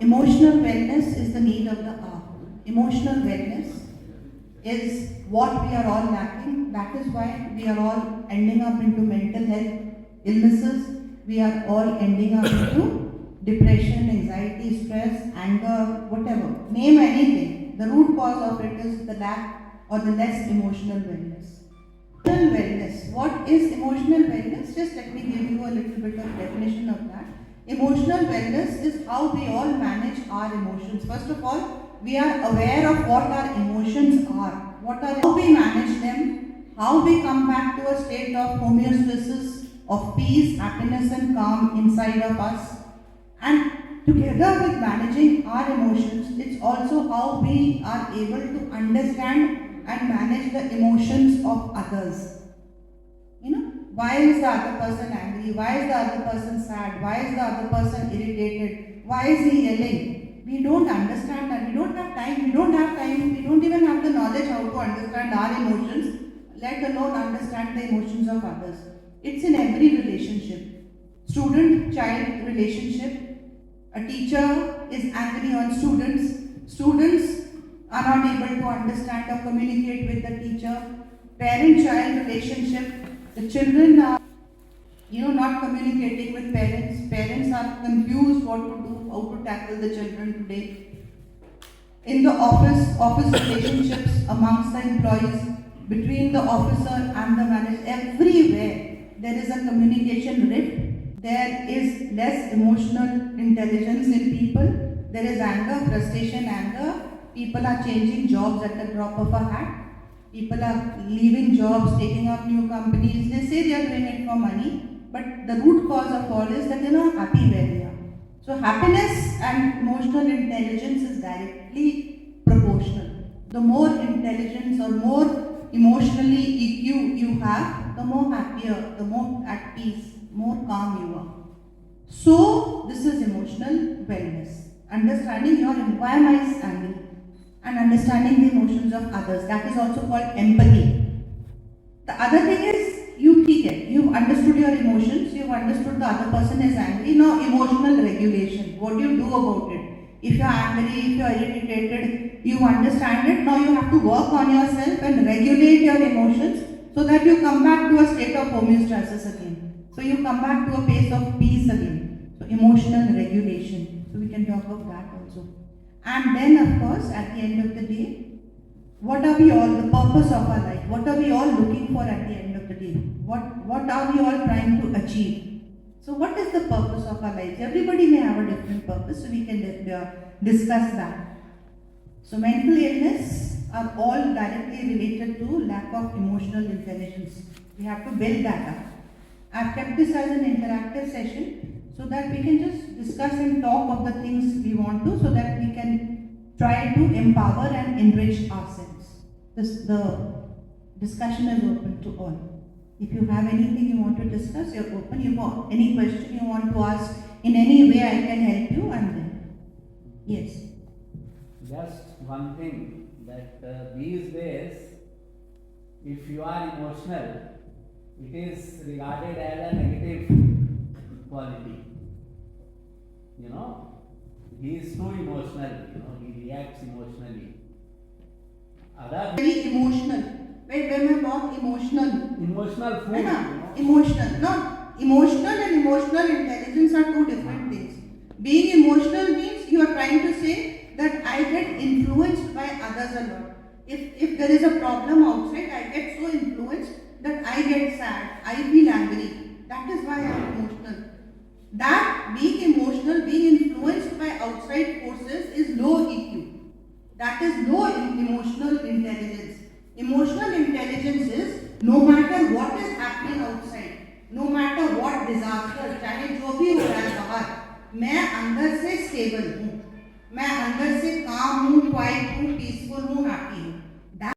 Emotional wellness is the need of the hour. Emotional wellness is what we are all lacking. That is why we are all ending up into mental health illnesses. We are all ending up into depression, anxiety, stress, anger, whatever. Name anything. The root cause of it is the lack or the less emotional wellness. Emotional wellness. What is emotional wellness? Just let me give you a little bit of definition of that. Emotional wellness is how we all manage our emotions. First of all, we are aware of what our emotions are, how we manage them, how we come back to a state of homeostasis, of peace, happiness, and calm inside of us. And together with managing our emotions, it's also how we are able to understand and manage the emotions of others. Why is the other person angry? Why is the other person sad? Why is the other person irritated? Why is he yelling? We don't understand that. We don't have time. We don't even have the knowledge how to understand our emotions, let alone understand the emotions of others. It's in every relationship. Student-child relationship. A teacher is angry on students. Students are not able to understand or communicate with the teacher. Parent-child relationship. The children are, not communicating with parents. Parents are confused what to do, how to tackle the children today. In the office relationships amongst the employees, between the officer and the manager, everywhere there is a communication rift. There is less emotional intelligence in people. There is anger, frustration, anger. People are changing jobs at the drop of a hat. People are leaving jobs, taking up new companies. They say they are doing it for money, but the root cause of all is that they are not happy where they are. So happiness and emotional intelligence is directly proportional. The more intelligence or more emotionally EQ you have, the more happier, the more at peace, more calm you are. So this is emotional wellness. Understanding your environment's angle and understanding the emotions of others. That is also called empathy. The other thing is, you've understood your emotions, you've understood the other person is angry. Now emotional regulation. What do you do about it? If you're angry, if you're irritated, you understand it. Now you have to work on yourself and regulate your emotions so that you come back to a state of homeostasis again. So you come back to a place of peace again. So emotional regulation. So we can talk of that also. And then, of course, at the end of the day, what are we all, the purpose of our life? What are we all looking for at the end of the day? What are we all trying to achieve? So what is the purpose of our lives? Everybody may have a different purpose, so we can discuss that. So mental illness are all directly related to lack of emotional intelligence. We have to build that up. I've kept this as an interactive session so that we can just discuss and talk of the things we want to, so that we can try to empower and enrich ourselves. The discussion is open to all. If you have anything you want to discuss, you're open. You want any question you want to ask, in any way I can help you, and then. Yes. Just one thing, that these days, if you are emotional, it is regarded as a negative quality. He is too emotional, he reacts emotionally. Very emotional. When I talk emotional. Emotional food. Emotional. No, emotional and emotional intelligence are two different things. Being emotional means you are trying to say that I get influenced by others a lot. If there is a problem outside, I get so influenced that I get sad, I feel angry. That is why I am emotional. That being emotional, being influenced by outside forces is low EQ. That is low emotional intelligence. Emotional intelligence is no matter what is happening outside, no matter what disaster, चाहे जो भी हो रहा है बाहर, मैं अंदर से स्टेबल हूँ, मैं अंदर से काम हूँ, क्वाइट हूँ,